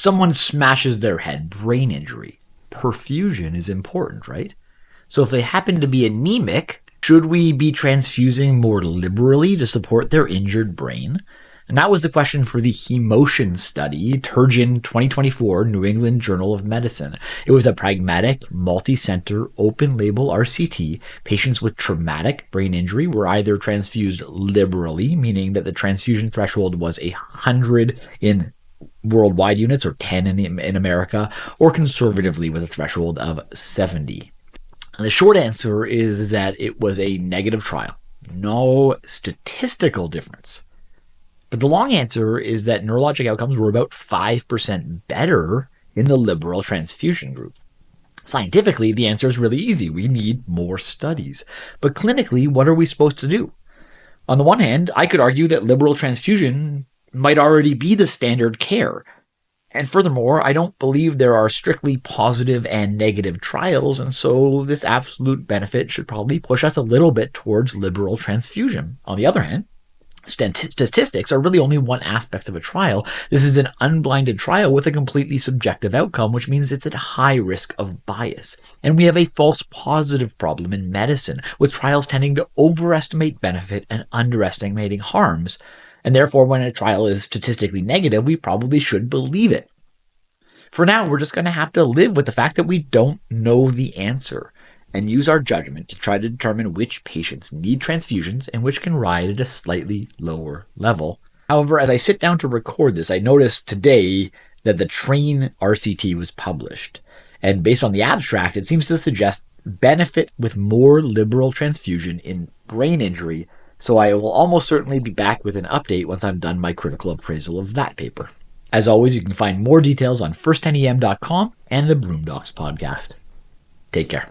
Someone smashes their head, brain injury. Perfusion is important, right? So if they happen to be anemic, should we be transfusing more liberally to support their injured brain? And that was the question for the HEMOTION study, Turgeon 2024, New England Journal of Medicine. It was a pragmatic, multicenter, open-label RCT. Patients with traumatic brain injury were either transfused liberally, meaning that the transfusion threshold was 100 in worldwide units or 10 in America, or conservatively with a threshold of 70. And the short answer is that it was a negative trial. No statistical difference. But the long answer is that neurologic outcomes were about 5% better in the liberal transfusion group. Scientifically, the answer is really easy. We need more studies. But clinically, what are we supposed to do? On the one hand, I could argue that liberal transfusion might already be the standard care. And furthermore, I don't believe there are strictly positive and negative trials, and so this absolute benefit should probably push us a little bit towards liberal transfusion. On the other hand, statistics are really only one aspect of a trial. This is an unblinded trial with a completely subjective outcome, which means it's at high risk of bias. And we have a false positive problem in medicine, with trials tending to overestimate benefit and underestimating harms. And therefore, when a trial is statistically negative, we probably should believe it. For now, we're just going to have to live with the fact that we don't know the answer and use our judgment to try to determine which patients need transfusions and which can ride at a slightly lower level. However, as I sit down to record this, I noticed today that the TRAIN RCT was published. And based on the abstract, it seems to suggest benefit with more liberal transfusion in brain injury. So I will almost certainly be back with an update once I'm done my critical appraisal of that paper. As always, you can find more details on first10em.com and the Broom Docs podcast. Take care.